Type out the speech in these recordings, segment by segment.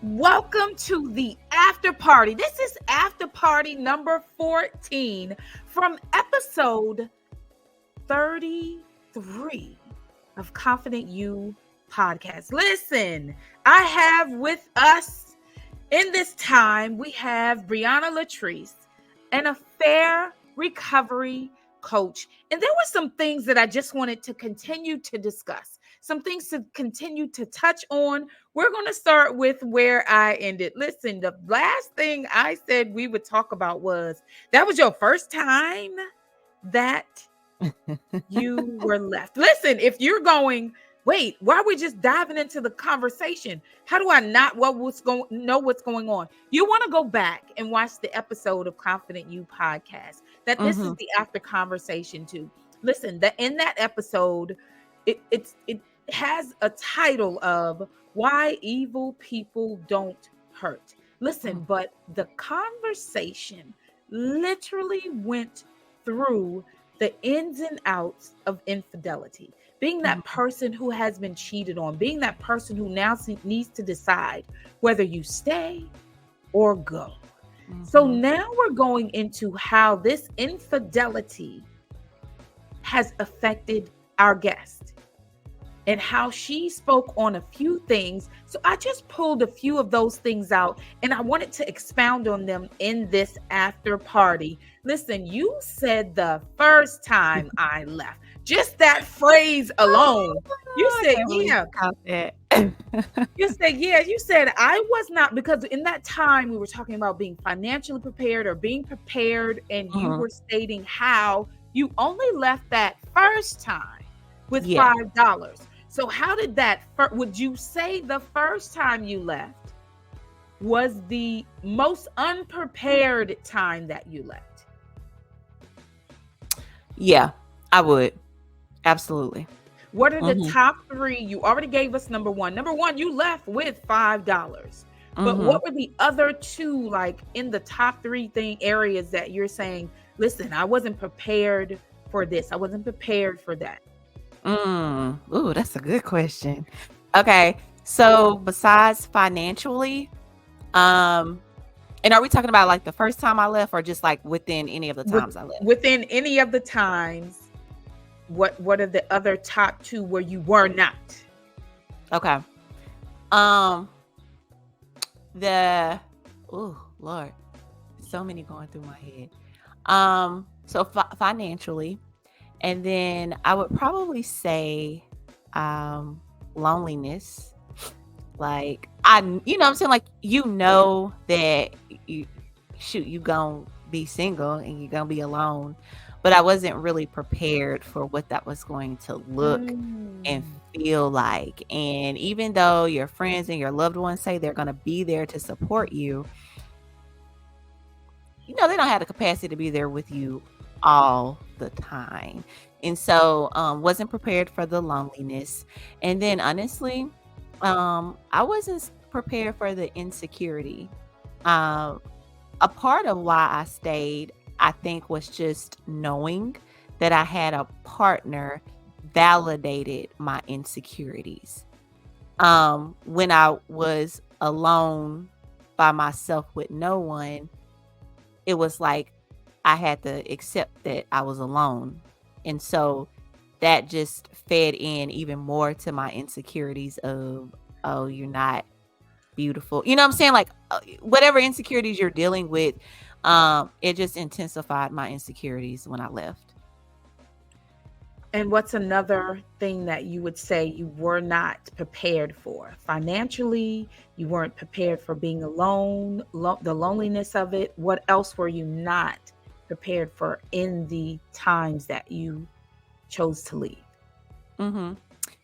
Welcome to the Afterparty. This is Afterparty number 14 from episode 33 of Confident You podcast. Listen, I have with us in this time, we have Briaina Latrice, an affair recovery coach. And there were some things that I just wanted to continue to discuss, some things to continue to touch on. We're going to start with where I ended. Listen, the last thing I said we would talk about was that was your first time that you were left. Listen, if you're going, wait, why are we just diving into the conversation? How do I not know what's going on? You want to go back and watch the episode of Confident You podcast. That this is the after conversation too. Listen, that in that episode, it has a title of Why Evil People Don't Hurt. Listen, but the conversation literally went through the ins and outs of infidelity, being that person who has been cheated on, being that person who now needs to decide whether you stay or go. So now we're going into how this infidelity has affected our guest and how she spoke on a few things. So I just pulled a few of those things out and I wanted to expound on them in this after party. Listen, you said the first time I left, just that phrase alone. You said, yeah. You said I was not, because in that time we were talking about being financially prepared or being prepared. And you were stating how you only left that first time with $5. So how did that, would you say the first time you left was the most unprepared time that you left? Yeah, I would. Absolutely. What are the top three? You already gave us number one. Number one, you left with $5. But what were the other two, like in the top three areas that you're saying, listen, I wasn't prepared for this. I wasn't prepared for that. Ooh, that's a good question. Okay. So besides financially, and are we talking about like the first time I left or just like within any of the times I left? Within any of the times, what are the other top two where you were not? Okay. Lord, so many going through my head. So financially, and then I would probably say loneliness. Like you know what I'm saying? Like, that you gonna be single and you're gonna be alone. But I wasn't really prepared for what that was going to look and feel like. And even though your friends and your loved ones say they're going to be there to support you, they don't have the capacity to be there with you all the time. And so wasn't prepared for the loneliness. And then honestly, I wasn't prepared for the insecurity. A part of why I stayed, I think, was just knowing that I had a partner validated my insecurities. When I was alone by myself with no one, it was like I had to accept that I was alone. And so that just fed in even more to my insecurities of, oh, you're not beautiful. You know what I'm saying? Like whatever insecurities you're dealing with, it just intensified my insecurities when I left. And what's another thing that you would say you were not prepared for? Financially, you weren't prepared for being alone, the loneliness of it. What else were you not prepared for in the times that you chose to leave?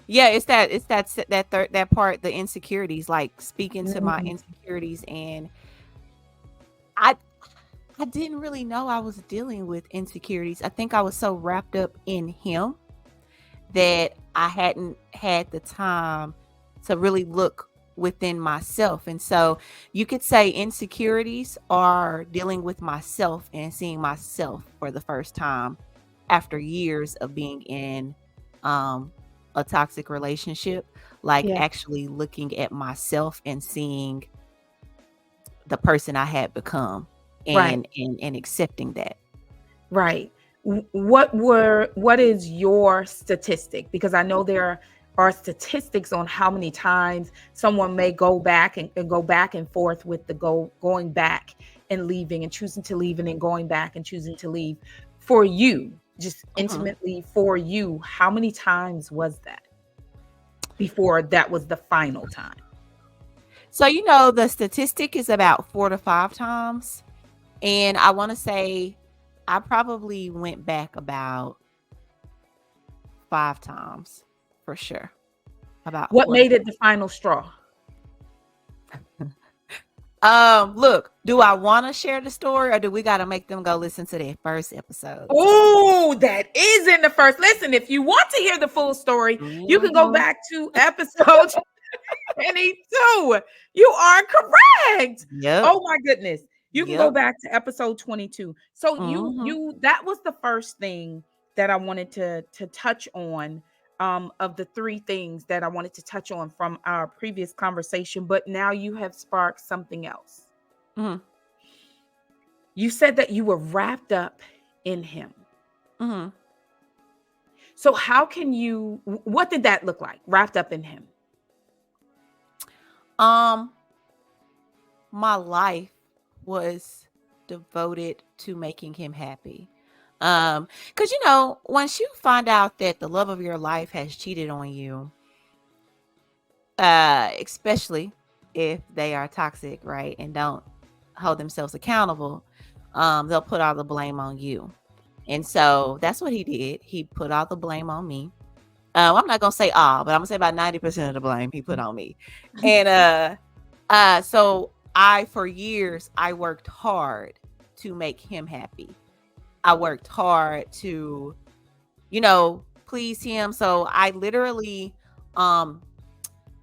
Yeah, it's that part, the insecurities, like speaking to my insecurities. And I didn't really know I was dealing with insecurities. I think I was so wrapped up in him that I hadn't had the time to really look within myself. And so you could say insecurities are dealing with myself and seeing myself for the first time after years of being in a toxic relationship, like actually looking at myself and seeing the person I had become, Right. and accepting that. Right. What is your statistic? Because I know there are statistics on how many times someone may go back and go back and forth with the going back and leaving and choosing to leave and then going back and choosing to leave. For you, just Mhm. intimately for you, how many times was that before that was the final time? So, the statistic is about 4 to 5 times, and I wanna say I probably went back about 5 times for sure. About What 4 to made it the final straw? Look, do I wanna share the story, or do we gotta make them go listen to their first episodes? Oh, that is in the first. Listen, if you want to hear the full story, you can go Mhm. back to episode 22. You are correct. Yep. Oh my goodness. You can go Yep. back to episode 22. So Mhm. you that was the first thing that I wanted to touch on, of the three things that I wanted to touch on from our previous conversation, but now you have sparked something else. Mhm. You said that you were wrapped up in him. Mhm. So how can you what did that look like? Wrapped up in him. Um, my life was devoted to making him happy. Because once you find out that the love of your life has cheated on you, especially if they are toxic, right, and don't hold themselves accountable, they'll put all the blame on you. And so that's what he did. He put all the blame on me. I'm not gonna say all, but I'm gonna say about 90% of the blame he put on me. And so for years I worked hard to make him happy. I worked hard to, please him. So I literally,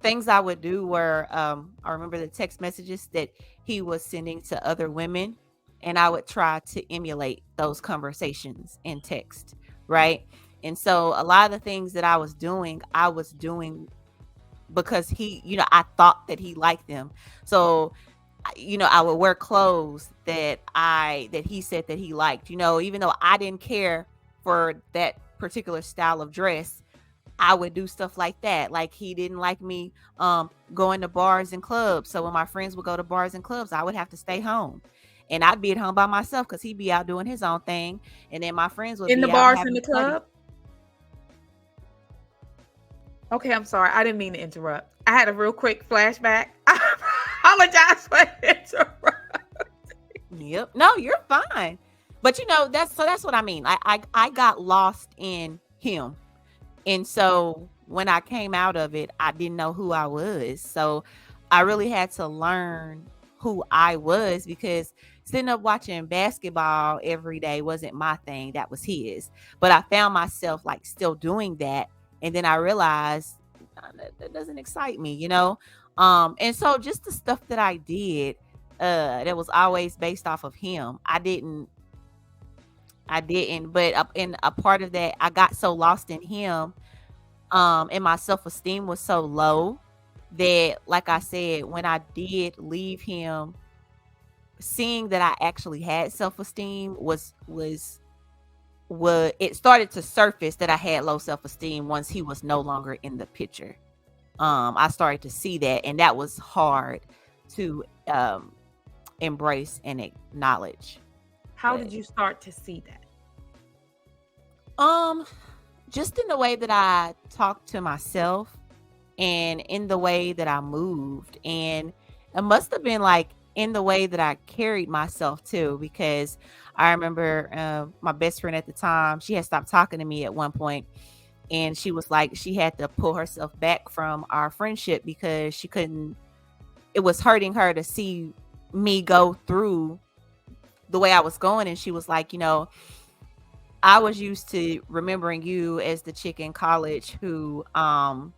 things I would do were, I remember the text messages that he was sending to other women, and I would try to emulate those conversations in text, right? And so a lot of the things that I was doing because I thought that he liked them. So, I would wear clothes that he said that he liked, even though I didn't care for that particular style of dress. I would do stuff like that. Like, he didn't like me going to bars and clubs. So when my friends would go to bars and clubs, I would have to stay home. And I'd be at home by myself because he'd be out doing his own thing. And then my friends would In the be out bars in having the parties. club? Okay, I'm sorry. I didn't mean to interrupt. I had a real quick flashback. I apologize for interrupting. Yep. No, you're fine. But that's what I mean. I got lost in him. And so when I came out of it, I didn't know who I was. So I really had to learn who I was, because sitting up watching basketball every day wasn't my thing. That was his. But I found myself like still doing that. And then I realized that doesn't excite me. And so just the stuff that I did, that was always based off of him. I didn't, but in a part of that, I got so lost in him, and my self-esteem was so low that, like I said, when I did leave him, seeing that I actually had self-esteem was it started to surface that I had low self-esteem once he was no longer in the picture. I started to see that, and that was hard to embrace and acknowledge. How But did you start to see that? um just in the way that I talked to myself, and in the way that I moved, and it must have been like in the way that I carried myself too, because I remember my best friend at the time, she had stopped talking to me at one point, and she was like, she had to pull herself back from our friendship because she couldn't, it was hurting her to see me go through the way I was going. And she was like, I was used to remembering you as the chick in college who was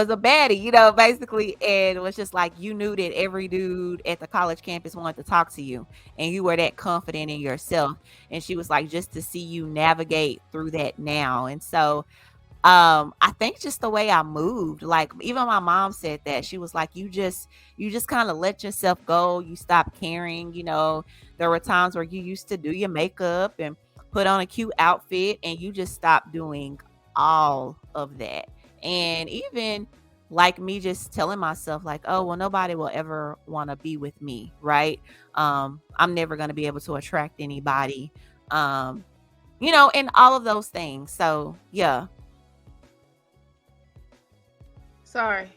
a baddie, basically. And it was just like, you knew that every dude at the college campus wanted to talk to you, and you were that confident in yourself. And she was like, just to see you navigate through that now. And so I think just the way I moved, like even my mom said that. She was like, you just kind of let yourself go. You stop caring. There were times where you used to do your makeup and put on a cute outfit, and you just stopped doing all of that. And even like me just telling myself like, oh, well, nobody will ever want to be with me, right? I'm never going to be able to attract anybody. um and all of those things. So yeah. Sorry.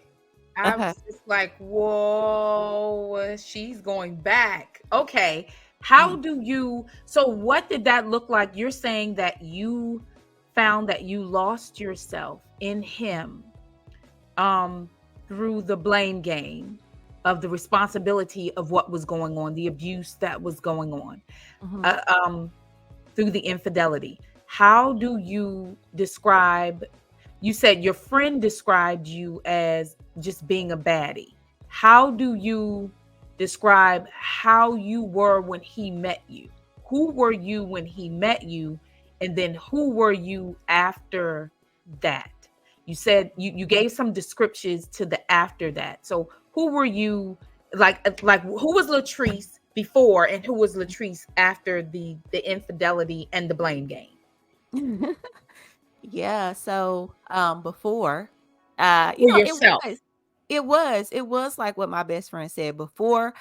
I Okay. was just like, whoa, she's going back. Okay. How Mm. do you, so what did that look like? You're saying that you found that you lost yourself in him um through the blame game of the responsibility of what was going on, the abuse that was going on, Mhm. uh, um through the infidelity. How do you describe, you said your friend described you as just being a baddie. How do you describe how you were when he met you? Who were you when he met you? And then who were you after that? You said you gave some descriptions to the after that. So who were you, like who was Latrice before and who was Latrice after the infidelity and the blame game? Yeah, so before, For it yourself. was like what my best friend said before.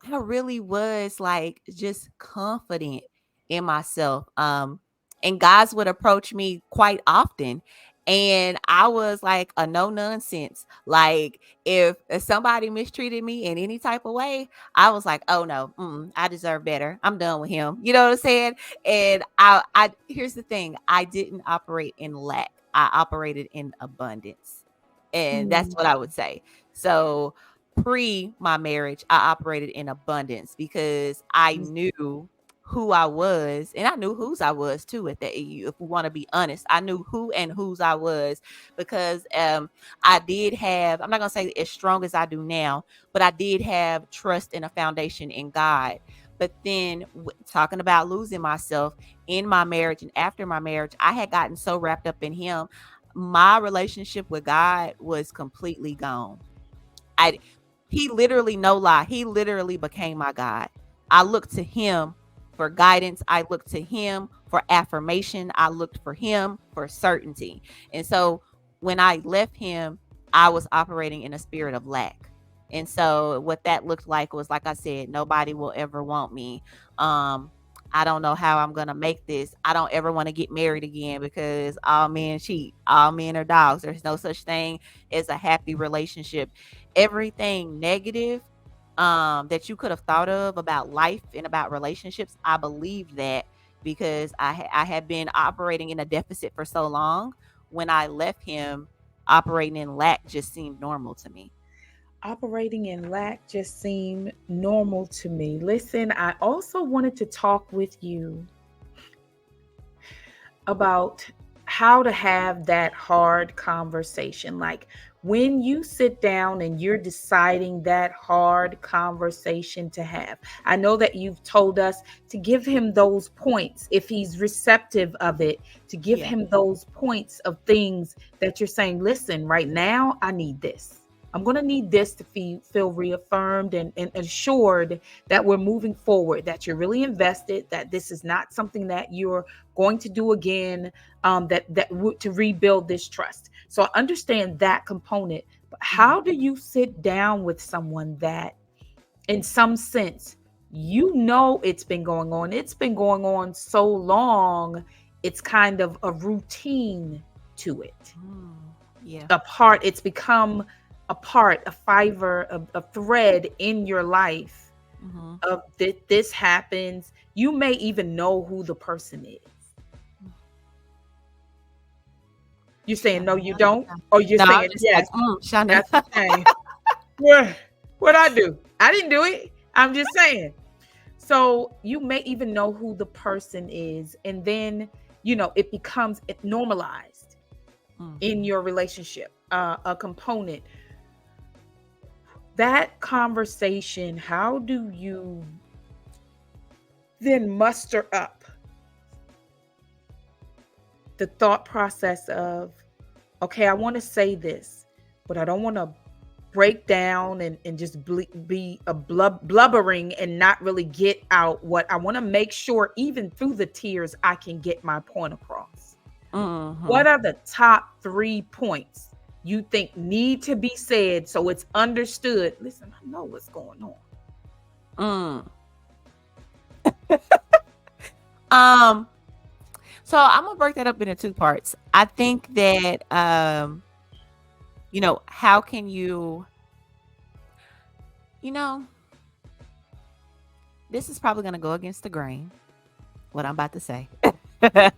I really was like just confident in myself. And guys would approach me quite often, and I was like a no nonsense. Like if somebody mistreated me in any type of way, I was like, oh no, I deserve better. I'm done with him. You know what I'm saying? And I here's the thing: I didn't operate in lack. I operated in abundance, and that's Mm, what I would say. So pre my marriage, I operated in abundance because I mm, knew who I was, and I knew whose I was too. At that, if we want to be honest, I knew who and whose I was because I did have. I'm not gonna say as strong as I do now, but I did have trust and a foundation in God. But then, talking about losing myself in my marriage and after my marriage, I had gotten so wrapped up in Him. My relationship with God was completely gone. I He literally, no lie, he literally became my God. I looked to him for guidance. I looked to him for affirmation. I looked for him for certainty. And so when I left him, I was operating in a spirit of lack. And so what that looked like was, like I said, nobody will ever want me. I don't know how I'm gonna make this. I don't ever want to get married again because all men cheat, all men are dogs. There's no such thing as a happy relationship. Everything negative that you could have thought of about life and about relationships, I believe that because I had been operating in a deficit for so long. When I left him, operating in lack just seemed normal to me. operating in lack just seemed normal to me. Listen, I also wanted to talk with you about how to have that hard conversation. Like when you sit down and you're deciding that hard conversation to have. I know that you've told us to give him those points if he's receptive of it, to give Yeah. him those points of things that you're saying, listen, right now, I need this. I'm going to need this to feel reaffirmed and assured that we're moving forward, that you're really invested, that this is not something that you're going to do again, to rebuild this trust. So I understand that component, but Mhm. how do you sit down with someone that, in some sense, it's been going on? It's been going on so long, it's kind of a routine to it. Yeah. A part, it's become a part, a fiber, a thread in your life Hmm. of this happens. You may even know who the person is. You're saying no, you don't, or you're No, I'm saying just like, yes. Shana. That's the thing. What I do? I didn't do it. I'm just saying. So you may even know who the person is, and then it becomes normalized Mm. in your relationship, a component. That conversation, how do you then muster up the thought process of, okay, I want to say this, but I don't want to break down and just be a blubbering and not really get out what I want to make sure, even through the tears, I can get my point across. Mm-hmm. What are the top 3 points you think need to be said so it's understood? Listen, I know what's going on. So I'm gonna break that up into 2 parts. I think that how can you, this is probably gonna go against the grain, what I'm about to say. But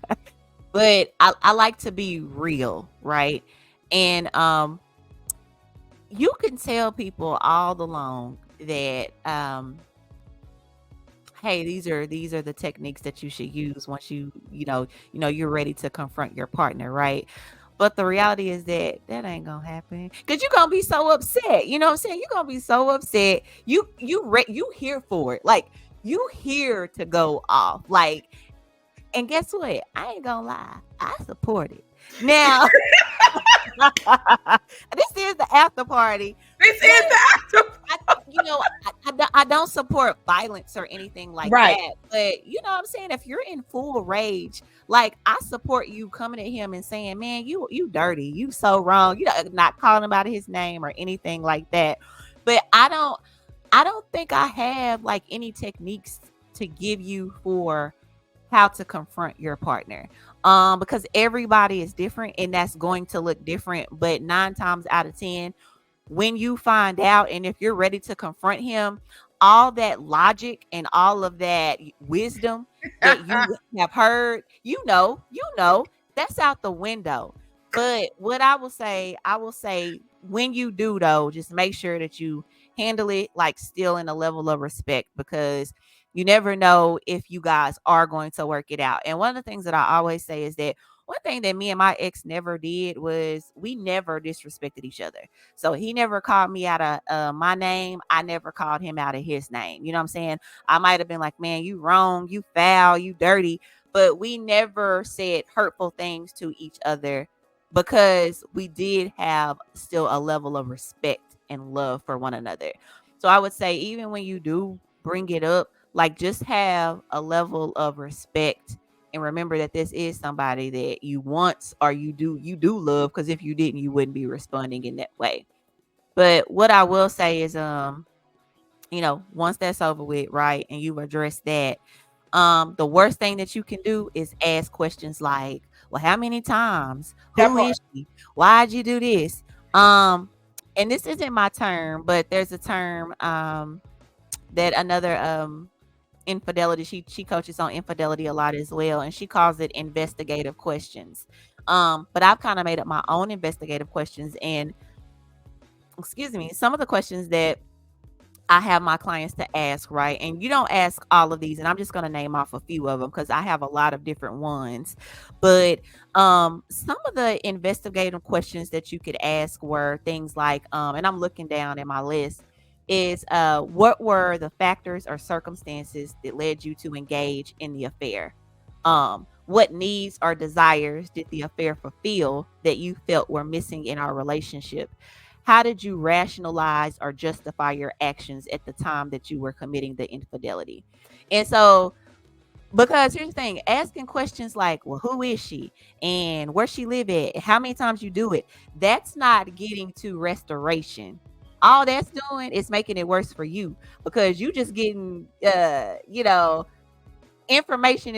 I like to be real, right? And you can tell people all along that hey, these are the techniques that you should use once you're ready to confront your partner, right? But the reality is that ain't gonna happen, because you're gonna be so upset. You know what I'm saying? You're gonna be so upset. You here for it. Like, you here to go off. Like, and guess what? I ain't gonna lie. I support it. Now, this is the after party. This is the after. I don't support violence or anything like Right. that. But you know what I'm saying? If you're in full rage, like, I support you coming at him and saying, man, you dirty. You so wrong. Not calling him out of his name or anything like that. But I don't think I have like any techniques to give you for how to confront your partner. Because everybody is different and that's going to look different. But 9 times out of 10, when you find out and if you're ready to confront him, all that logic and all of that wisdom that you have heard, that's out the window. But what I will say, when you do, though, just make sure that you handle it like still in a level of respect, because you never know if you guys are going to work it out. And one of the things that I always say is that one thing that me and my ex never did was we never disrespected each other. So he never called me out of my name. I never called him out of his name. You know what I'm saying? I might have been like, man, you wrong, you foul, you dirty. But we never said hurtful things to each other, because we did have still a level of respect and love for one another. So I would say, even when you do bring it up, like, just have a level of respect and remember that this is somebody that you want or you do love, because if you didn't, you wouldn't be responding in that way. But what I will say is, once that's over with, right, and you've addressed that, the worst thing that you can do is ask questions like, well, how many times? That Who part. is she? Why'd you do this? And this isn't my term, but there's a term that another infidelity, she coaches on infidelity a lot as well, and she calls it investigative questions. But I've kind of made up my own investigative questions, and some of the questions that I have my clients to ask, right? And you don't ask all of these, and I'm just going to name off a few of them because I have a lot of different ones. But some of the investigative questions that you could ask were things like, and I'm looking down at my list, is what were the factors or circumstances that led you to engage in the affair? What needs or desires did the affair fulfill that you felt were missing in our relationship? How did you rationalize or justify your actions at the time that you were committing the infidelity? And so, because here's the thing, asking questions like, well, who is she? And where she live at? How many times you do it? That's not getting to restoration. All that's doing is making it worse for you, because you just getting, information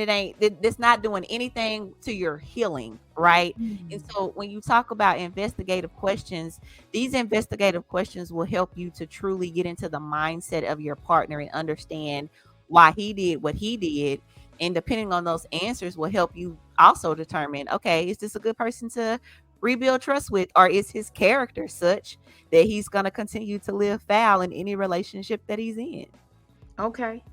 that's not doing anything to your healing, right? And so when you talk about investigative questions, these investigative questions will help you to truly get into the mindset of your partner and understand why he did what he did. And depending on those answers will help you also determine, okay, is this a good person to rebuild trust with, or is his character such that he's going to continue to live foul in any relationship that he's in? Okay.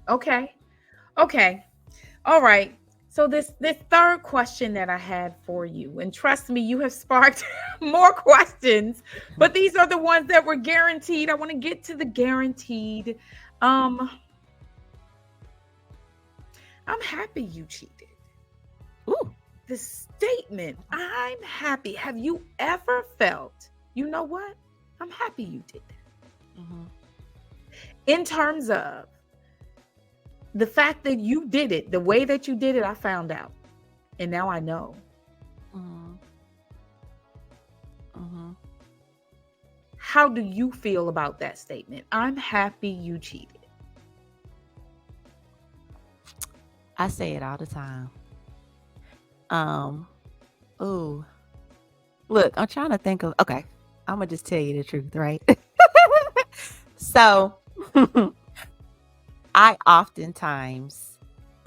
All right. So this third question that I had for you, and trust me, you have sparked more questions, but these are the ones that were guaranteed. I want to get to the guaranteed. I'm happy you cheated. Ooh. the statement, I'm happy. Have you ever felt, you know what? I'm happy you did that. Mm-hmm. In terms of the fact that you did it, the way that you did it, I found out. And now I know. Mm-hmm. Mm-hmm. How do you feel about that statement? I'm happy you cheated. I say it all the time. Oh, look, I'm trying to think of, okay, I'm gonna just tell you the truth, right? So, I oftentimes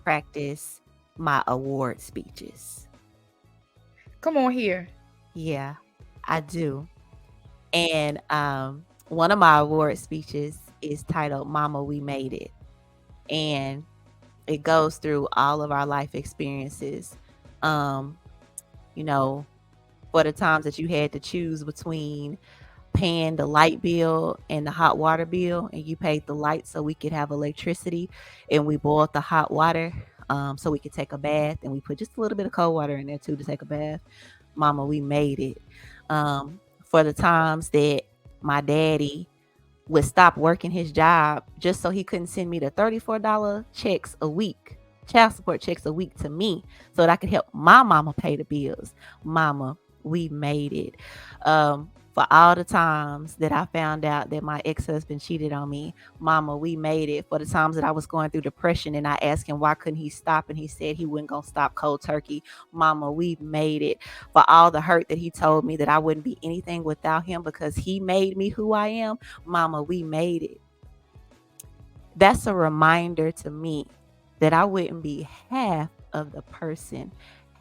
practice my award speeches. Come on here. Yeah, I do. And one of my award speeches is titled Mama, We Made It. And it goes through all of our life experiences. You know, for the times that you had to choose between paying the light bill and the hot water bill, and you paid the light so we could have electricity, and we boiled the hot water so we could take a bath, and we put just a little bit of cold water in there too to take a bath. Mama, we made it. For the times that my daddy would stop working his job just so he couldn't send me the $34 checks a week, child support checks a week to me, so that I could help my mama pay the bills. Mama, we made it. For all the times that I found out that my ex-husband cheated on me, Mama, we made it. For the times that I was going through depression and I asked him why couldn't he stop, and he said he wasn't gonna stop cold turkey. Mama, we made it. For all the hurt that he told me that I wouldn't be anything without him because he made me who I am, Mama, we made it. That's a reminder to me that I wouldn't be half of the person,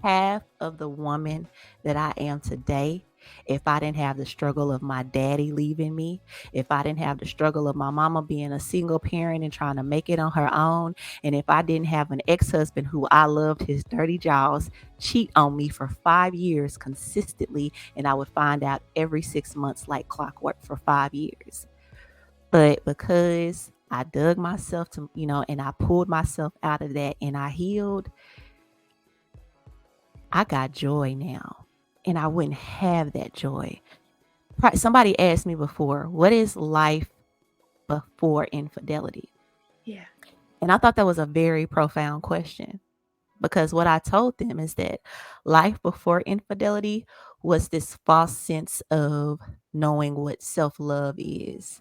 half of the woman that I am today if I didn't have the struggle of my daddy leaving me, if I didn't have the struggle of my mama being a single parent and trying to make it on her own, and if I didn't have an ex-husband who I loved his dirty jaws cheat on me for 5 years consistently, and I would find out every 6 months like clockwork for 5 years. But because I dug myself to, and I pulled myself out of that and I healed, I got joy now. And I wouldn't have that joy. Somebody asked me before, what is life before infidelity? Yeah. And I thought that was a very profound question, because what I told them is that life before infidelity was this false sense of knowing what self-love is.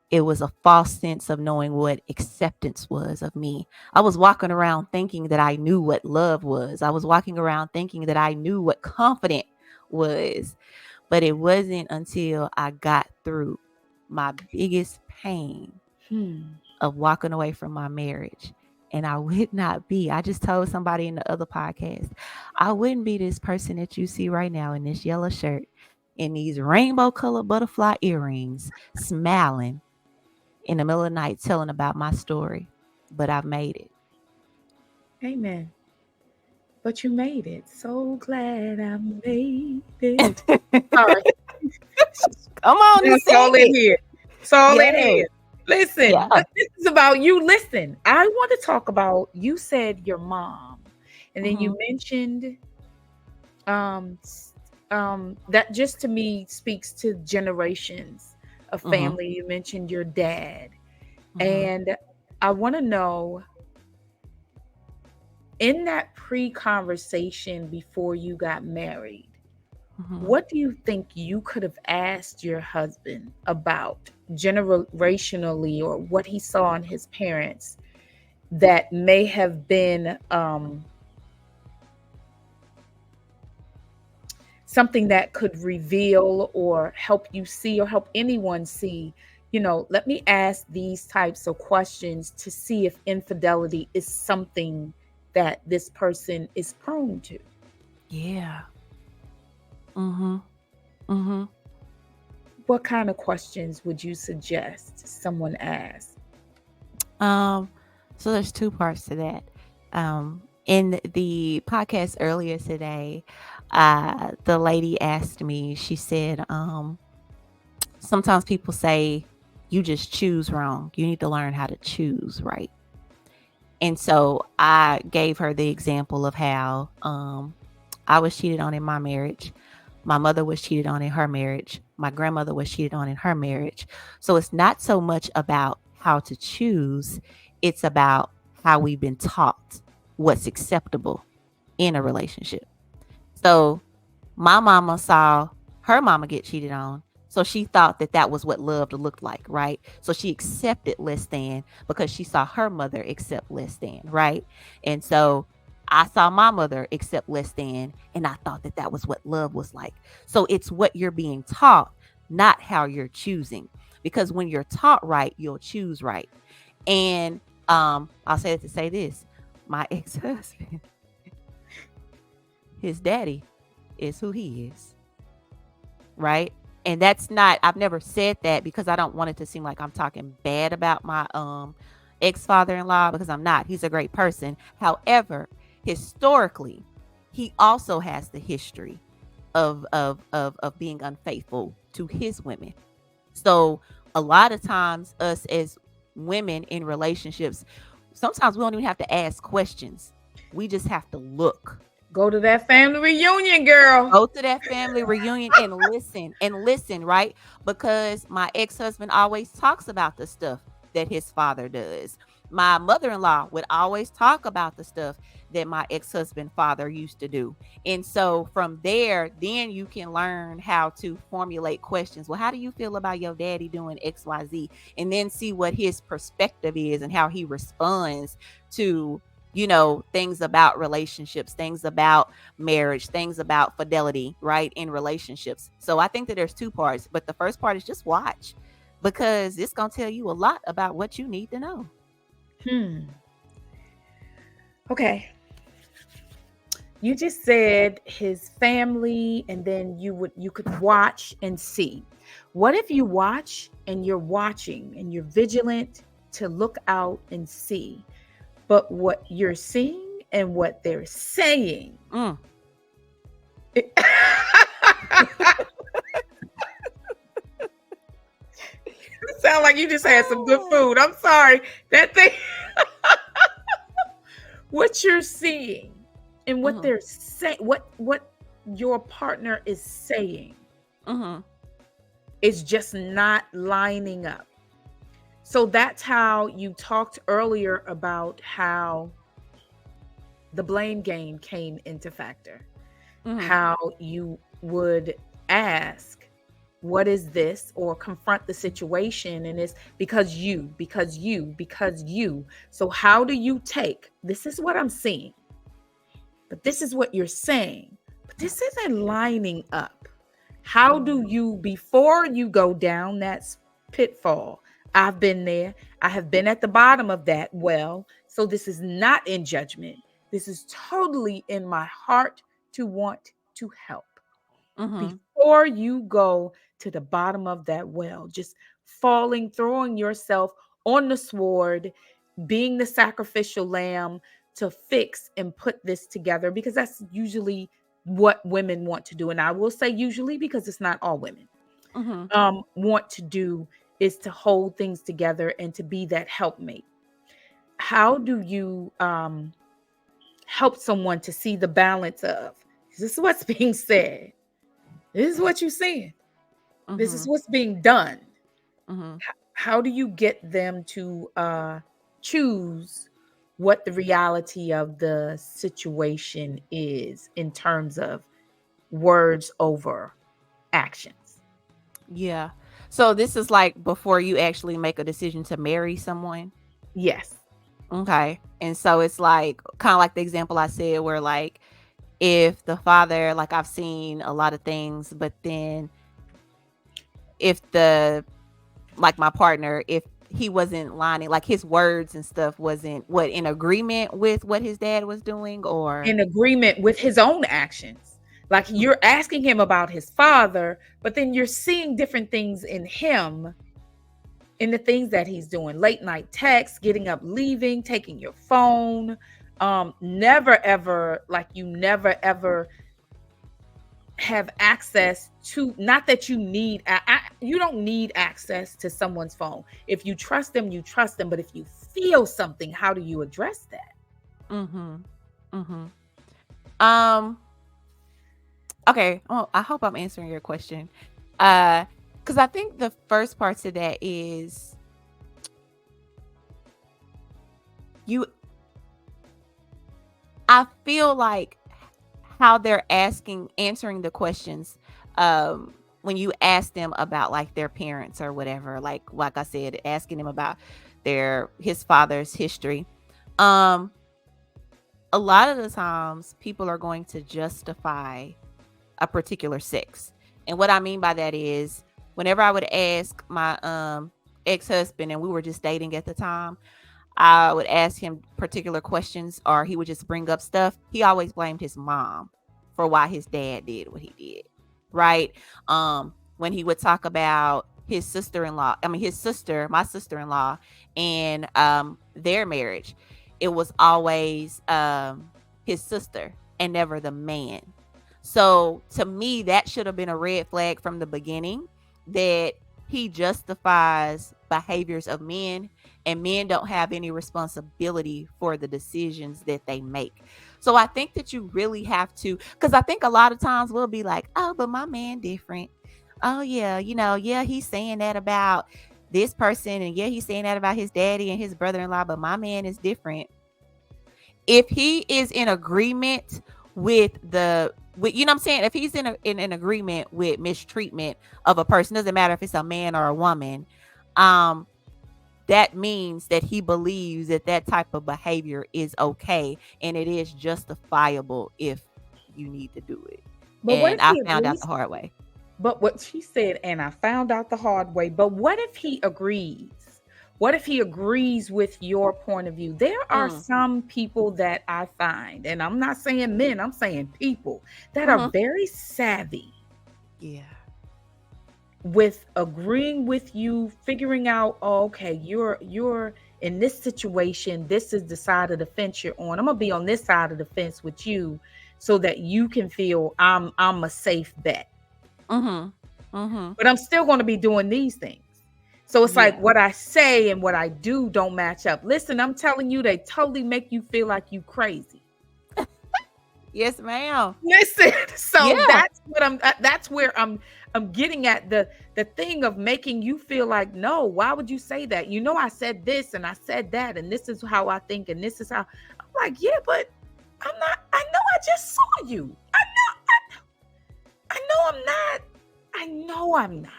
It was a false sense of knowing what acceptance was of me. I was walking around thinking that I knew what love was. I was walking around thinking that I knew what confident was. But it wasn't until I got through my biggest pain of walking away from my marriage. And I would not be, I just told somebody in the other podcast, I wouldn't be this person that you see right now in this yellow shirt, in these rainbow colored butterfly earrings, smiling in the middle of the night telling about my story. But I've made it. Amen. But you made it. So glad I made it. Sorry. Come on, it's all in here. It's all in here. Listen, this is about you. Listen, I want to talk about, you said your mom, and then you mentioned that just to me speaks to generations of family. You mentioned your dad. And I want to know, in that pre-conversation before you got married, what do you think you could have asked your husband about generationally, or what he saw in his parents that may have been something that could reveal or help you see, or help anyone see, let me ask these types of questions to see if infidelity is something that this person is prone to? Yeah. What kind of questions would you suggest someone ask? So there's two parts to that. In the podcast earlier today, the lady asked me, she said, sometimes people say you just choose wrong. You need to learn how to choose right. And so I gave her the example of how I was cheated on in my marriage. My mother was cheated on in her marriage. My grandmother was cheated on in her marriage. So it's not so much about how to choose, it's about how we've been taught what's acceptable in a relationship. So my mama saw her mama get cheated on. So she thought that that was what love looked like, right? So she accepted less than because she saw her mother accept less than, right? And so I saw my mother accept less than, and I thought that that was what love was like. So it's what you're being taught, not how you're choosing. Because when you're taught right, you'll choose right. And I'll say it to say this: my ex-husband, his daddy, is who he is, right? And that's not, I've never said that because I don't want it to seem like I'm talking bad about my ex-father-in-law, because I'm not. He's a great person. However, historically, he also has the history of being unfaithful to his women. So a lot of times us as women in relationships, sometimes we don't even have to ask questions. We just have to look. Go to that family reunion, girl. Go to that family reunion and listen, right? Because my ex-husband always talks about the stuff that his father does. My mother-in-law would always talk about the stuff that my ex-husband father used to do. And so from there, then you can learn how to formulate questions. Well, how do you feel about your daddy doing XYZ? And then see what his perspective is and how he responds to, things about relationships, things about marriage, things about fidelity, right, in relationships. So I think that there's two parts, but the first part is just watch, because it's going to tell you a lot about what you need to know. Okay. You just said his family, and then you could watch and see. What if you watch and you're watching and you're vigilant to look out and see, but what you're seeing and what they're saying. It sound like you just had some good food. I'm sorry. That thing. What you're seeing and what they're saying, what your partner is saying, is just not lining up. So that's how you talked earlier about how the blame game came into factor. How you would ask, what is this? Or confront the situation, and it's because you. So how do you take, this is what I'm seeing, but this is what you're saying, but this isn't lining up. How do you, before you go down that pitfall, I've been there, I have been at the bottom of that well, so this is not in judgment. This is totally in my heart to want to help. Before you go to the bottom of that well, just throwing yourself on the sword, being the sacrificial lamb to fix and put this together, because that's usually what women want to do. And I will say usually, because it's not all women want to do, is to hold things together and to be that helpmate. How do you help someone to see the balance of, this is what's being said, this is what you're saying, this is what's being done? How do you get them to choose what the reality of the situation is in terms of words over actions? Yeah. So this is like before you actually make a decision to marry someone? Yes. Okay. And so it's like kind of like the example I said, where like if the father, like I've seen a lot of things, but then if my partner, if he wasn't lining, like his words and stuff wasn't in agreement with what his dad was doing, or in agreement with his own actions. Like you're asking him about his father, but then you're seeing different things in him, in the things that he's doing. Late night texts, getting up, leaving, taking your phone. Never ever have access to, not that you need, you don't need access to someone's phone. If you trust them, you trust them. But if you feel something, how do you address that? Okay. Oh, I hope I'm answering your question. Because I think the first part to that is you. I feel like how they're answering the questions, when you ask them about like their parents or whatever, like I said, asking them about his father's history. Um, a lot of the times people are going to justify a particular sex. And what I mean by that is whenever I would ask my ex-husband, and we were just dating at the time, I would ask him particular questions, or he would just bring up stuff. He always blamed his mom for why his dad did what he did. Right? When he would talk about his sister-in-law, my sister-in-law, and their marriage, it was always his sister and never the man. So to me, that should have been a red flag from the beginning, that he justifies behaviors of men, and men don't have any responsibility for the decisions that they make. So I think that you really have to, because I think a lot of times we'll be like, oh, but my man different. Oh yeah, yeah, he's saying that about this person, and yeah, he's saying that about his daddy and his brother-in-law, but my man is different. If he is in agreement with you know what I'm saying? If he's in an agreement with mistreatment of a person, doesn't matter if it's a man or a woman, that means that he believes that type of behavior is okay, and it is justifiable if you need to do it. But what And if I he found out agrees? the hard way. But what she said, and I found out the hard way. But what if he agrees? What if he agrees with your point of view? There are some people that I find, and I'm not saying men, I'm saying people that are very savvy. Yeah. With agreeing with you, figuring out, oh, okay, you're in this situation, this is the side of the fence you're on. I'm gonna be on this side of the fence with you so that you can feel I'm a safe bet. But I'm still going to be doing these things. So it's like what I say and what I do don't match up. Listen, I'm telling you, they totally make you feel like you crazy. Yes, ma'am. Listen, so that's where I'm getting at, the thing of making you feel like, no, why would you say that? You know, I said this and I said that, and this is how I think, and this is how I'm like, yeah, but I'm not. I know I just saw you. I know I'm not. I know I'm not.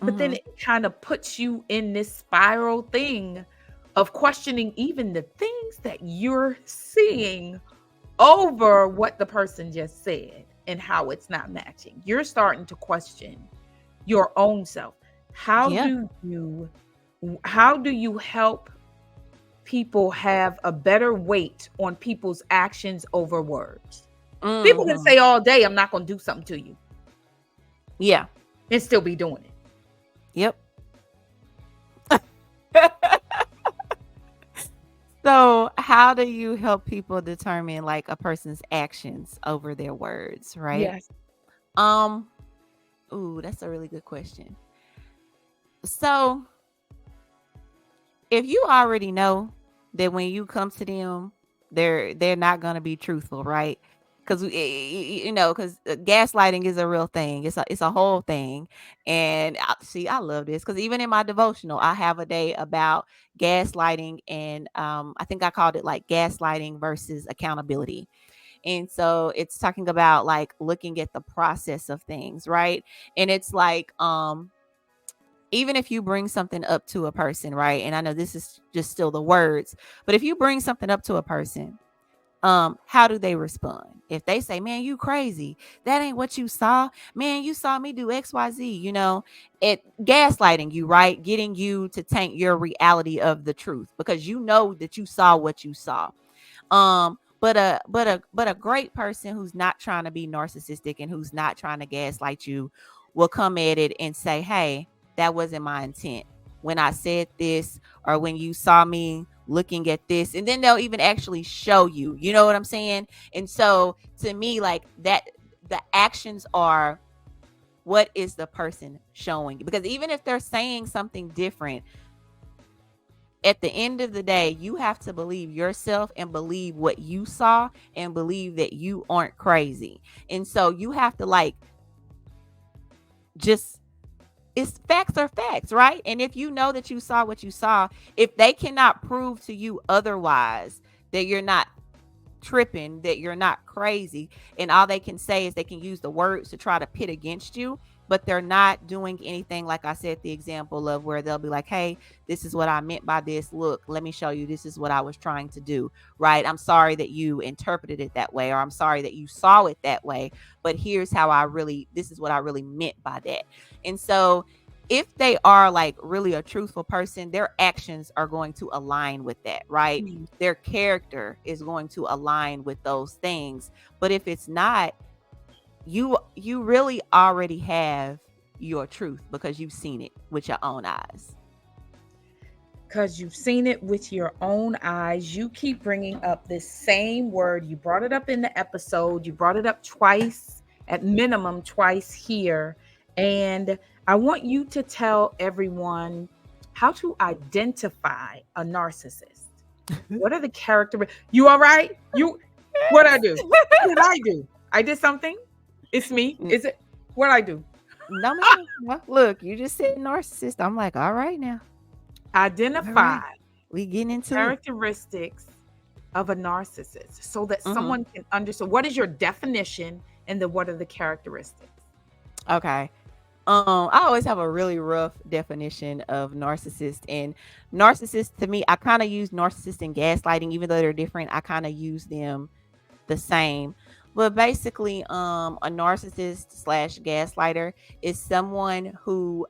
But then it kind of puts you in this spiral thing of questioning even the things that you're seeing over what the person just said and how it's not matching. You're starting to question your own self. How do you help people have a better weight on people's actions over words? People can say all day, I'm not going to do something to you. Yeah. And still be doing it. Yep. So how do you help people determine like a person's actions over their words, right? Yes. Ooh, that's a really good question. So if you already know that when you come to them, they're not going to be truthful, right? Because because gaslighting is a real thing. It's a whole thing. And I love this because even in my devotional, I have a day about gaslighting, and I think I called it like gaslighting versus accountability. And so it's talking about like looking at the process of things, right? And it's like even if you bring something up to a person, right? And I know this is just still the words, but if you bring something up to a person, how do they respond? If they say, man, you crazy, that ain't what you saw, man, you saw me do XYZ, it gaslighting you, right? Getting you to taint your reality of the truth because you know that you saw what you saw. But a great person who's not trying to be narcissistic and who's not trying to gaslight you will come at it and say, hey, that wasn't my intent when I said this, or when you saw me looking at this, and then they'll even actually show you, you know what I'm saying? And so to me, like that, the actions are what is the person showing you, because even if they're saying something different, at the end of the day, you have to believe yourself and believe what you saw and believe that you aren't crazy. And so you have to like just, it's facts are facts, right? And if you know that you saw what you saw, if they cannot prove to you otherwise that you're not tripping, that you're not crazy, and all they can say is they can use the words to try to pit against you, but they're not doing anything. Like I said, the example of where they'll be like, hey, this is what I meant by this, look, let me show you, this is what I was trying to do, right? I'm sorry that you interpreted it that way, or I'm sorry that you saw it that way, but here's how this is what I really meant by that. And so if they are like really a truthful person, their actions are going to align with that, right? Their character is going to align with those things. But if it's not, you really already have your truth because you've seen it with your own eyes. Because you've seen it with your own eyes. You keep bringing up this same word. You brought it up in the episode. You brought it up twice, at minimum twice here. And I want you to tell everyone how to identify a narcissist. What are the characteristics? You all right? What I do? What did I do? I did something? It's me? Is it? What I do? No, man. Look, you just said narcissist. I'm like, all right now. Identify. Right. We getting into characteristics of a narcissist so that someone can understand what is your definition and then what are the characteristics. Okay. I always have a really rough definition of narcissist, and narcissist to me, I kind of use narcissist and gaslighting, even though they're different. I kind of use them the same, but basically, a narcissist slash gaslighter is someone who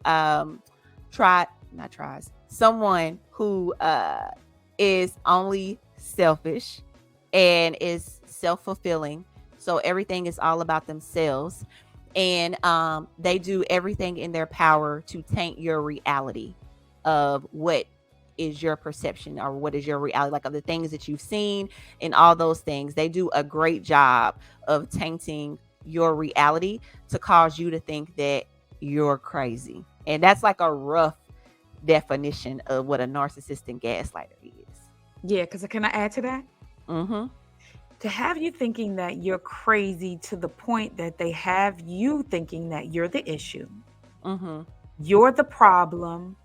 someone who is only selfish and is self-fulfilling. So everything is all about themselves. And they do everything in their power to taint your reality of what is your perception or what is your reality, like of the things that you've seen and all those things. They do a great job of tainting your reality to cause you to think that you're crazy. And that's like a rough definition of what a narcissist and gaslighter is. Yeah, because can I add to that? Mm-hmm. To have you thinking that you're crazy to the point that they have you thinking that you're the issue, you're the problem,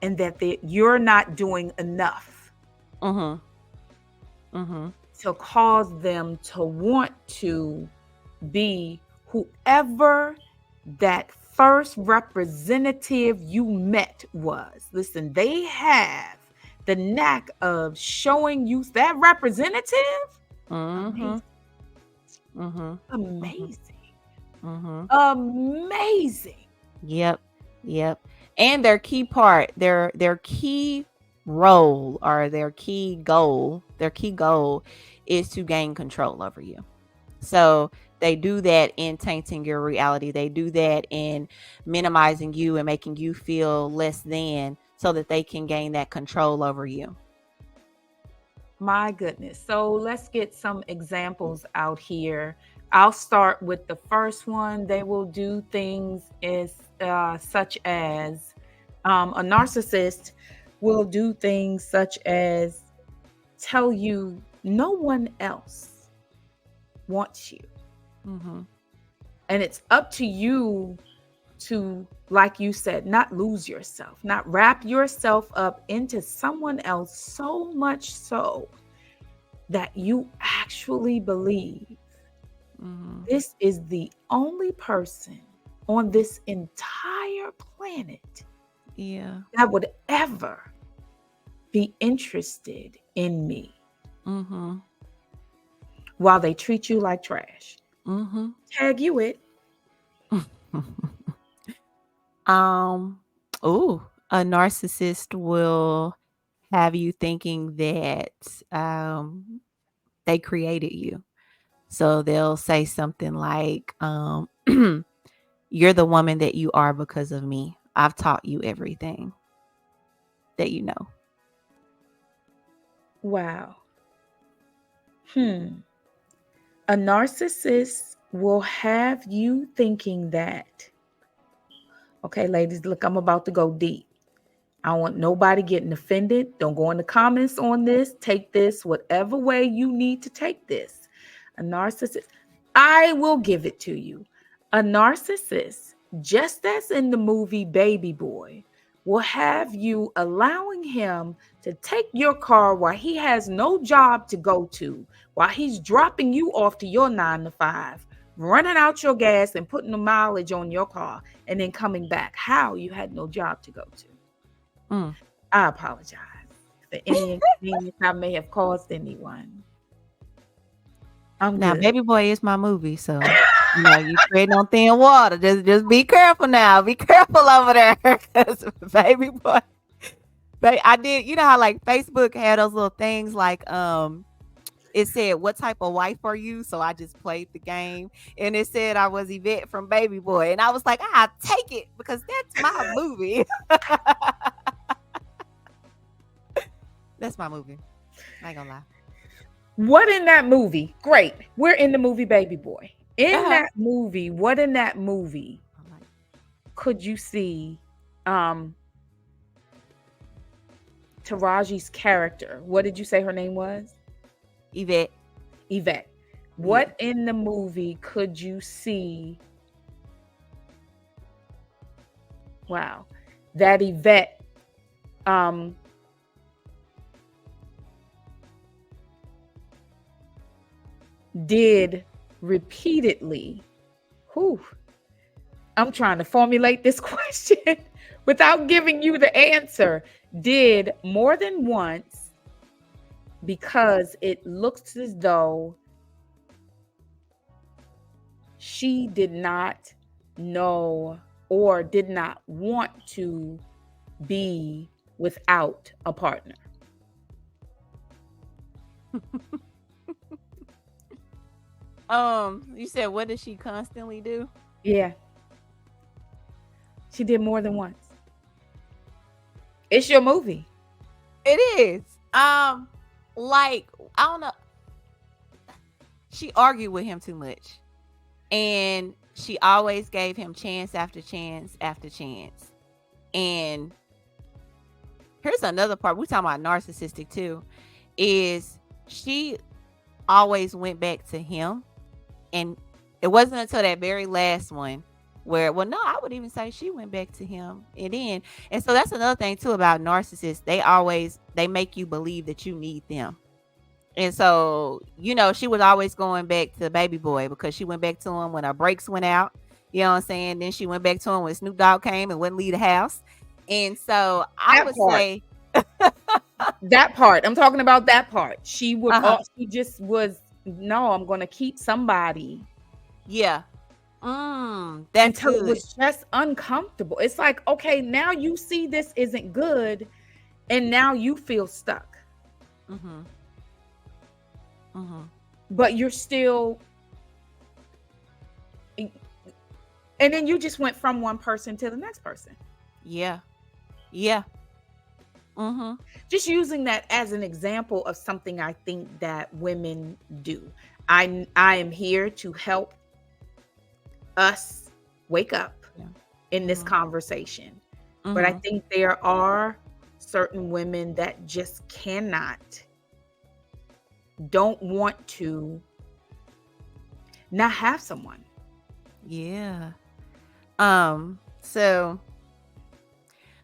and that you're not doing enough to cause them to want to be whoever that first representative you met was. Listen, they have the knack of showing you that representative. Amazing. Amazing. Yep. And their key part, their key role or their key goal is to gain control over you. So they do that in tainting your reality. They do that in minimizing you and making you feel less than so that they can gain that control over you. My goodness. So let's get some examples out here. I'll start with the first one. They will do things such as a narcissist will do things such as tell you no one else wants you. And it's up to you to, like you said, not lose yourself, not wrap yourself up into someone else so much so that you actually believe this is the only person on this entire planet that would ever be interested in me while they treat you like trash. Tag you it. A narcissist will have you thinking that they created you. So they'll say something like, you're the woman that you are because of me. I've taught you everything that you know. Wow. A narcissist will have you thinking that, okay, ladies, look, I'm about to go deep. I don't want nobody getting offended. Don't go in the comments on this. Take this whatever way you need to take this. A narcissist, I will give it to you. A narcissist, just as in the movie Baby Boy, will have you allowing him to take your car while he has no job to go to, while he's dropping you off to your 9 to 5, running out your gas and putting the mileage on your car, and then coming back. How? You had no job to go to. I apologize for any inconvenience I may have caused anyone. I'm Now, good. Baby Boy is my movie, so you treading on thin water. Just be careful now. Be careful over there, because Baby Boy. I did. You know how like Facebook had those little things like it said, what type of wife are you? So I just played the game, and it said I was Yvette from Baby Boy, and I was like, I'll take it because that's my movie. That's my movie. I ain't gonna lie. What in that movie? Great. We're in the movie Baby Boy. In that movie, what in that movie could you see Taraji's character? What did you say her name was? Yvette. What in the movie could you see? Wow. That Yvette did repeatedly. I'm trying to formulate this question without giving you the answer. Did more than once, because it looks as though she did not know or did not want to be without a partner. You said, what does she constantly do? Yeah. She did more than once. It's your movie. It is. Like, I don't know. She argued with him too much. And she always gave him chance after chance after chance. And here's another part. We're talking about narcissistic too. Is she always went back to him. And it wasn't until that very last one where, well, no, I would even say she went back to him. And so that's another thing too about narcissists. They make you believe that you need them. And so, she was always going back to Baby Boy because she went back to him when her brakes went out. You know what I'm saying? Then she went back to him when Snoop Dogg came and wouldn't leave the house. And so I would say that part. I'm talking about that part. She would. She just was. No, I'm going to keep somebody. Yeah. That's good. It was just uncomfortable. It's like, okay, now you see this isn't good, and now you feel stuck. But you're still, and then you just went from one person to the next person. Yeah. Just using that as an example of something I think that women do. I am here to help us wake up in this conversation. But I think there are certain women that just don't want to not have someone. Yeah. So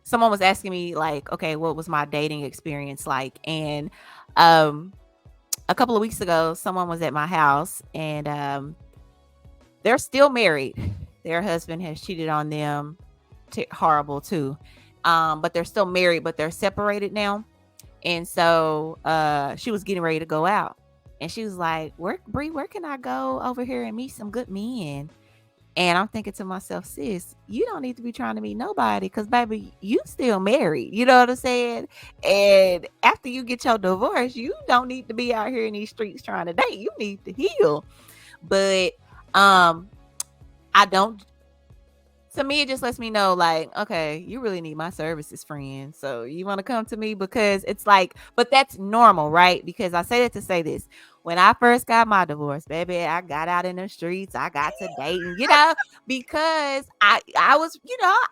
someone was asking me like, okay, what was my dating experience like? And a couple of weeks ago, someone was at my house and they're still married. Their husband has cheated on them. Horrible too. But they're still married, but they're separated now. And so she was getting ready to go out. And she was like, Bree, where can I go over here and meet some good men? And I'm thinking to myself, sis, you don't need to be trying to meet nobody because, baby, you still married. You know what I'm saying? And after you get your divorce, you don't need to be out here in these streets trying to date. You need to heal. But I don't. To me, it just lets me know, like, okay, you really need my services, friend. So you want to come to me because it's like, but that's normal, right? Because I say that to say this. When I first got my divorce, baby, I got out in the streets. I got to dating, because I was,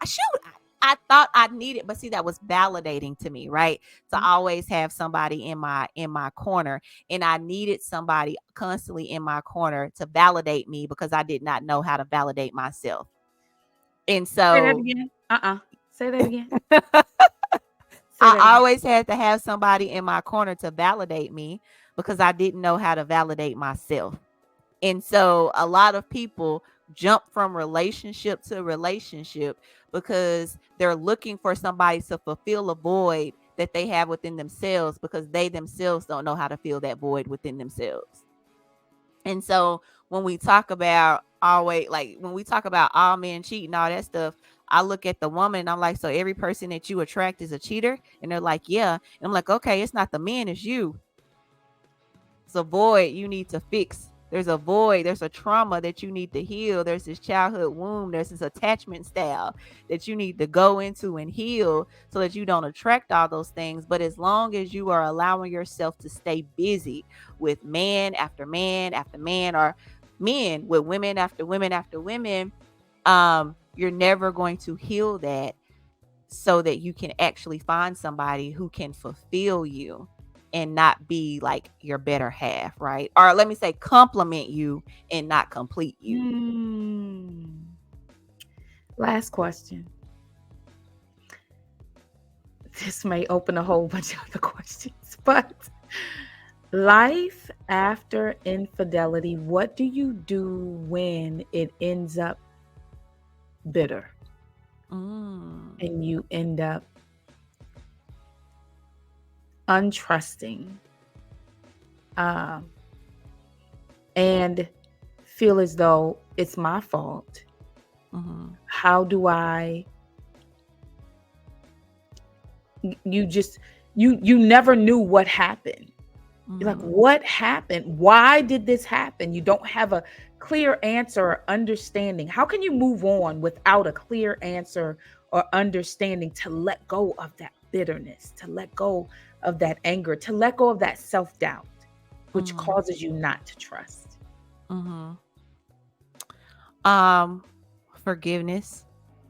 shoot, I thought I needed, but see, that was validating to me, right? To always have somebody in my corner. And I needed somebody constantly in my corner to validate me because I did not know how to validate myself. And Say that so again. Say that again. Say that I again. always had to have somebody in my corner to validate me because I didn't know how to validate myself. And so a lot of people jump from relationship to relationship because they're looking for somebody to fulfill a void that they have within themselves because they themselves don't know how to fill that void within themselves. And so when we talk about always, like when we talk about all men cheat and all that stuff, I look at the woman and I'm like, so every person that you attract is a cheater? And they're like, yeah. And I'm like, okay, it's not the men, it's you. It's a void you need to fix. There's a void. There's a trauma that you need to heal. There's this childhood wound. There's this attachment style that you need to go into and heal so that you don't attract all those things. But as long as you are allowing yourself to stay busy with man after man after man, or men with women after women after women, you're never going to heal that so that you can actually find somebody who can fulfill you and not be like your better half, right? Or let me say compliment you and not complete you. Last question. This may open a whole bunch of other questions, but life after infidelity, what do you do when it ends up bitter and you end up untrusting and feel as though it's my fault? How do I you never knew what happened. You're like, what happened? Why did this happen? You don't have a clear answer or understanding. How can you move on without a clear answer or understanding to let go of that bitterness, to let go of that anger, to let go of that self-doubt, which causes you not to trust? Forgiveness.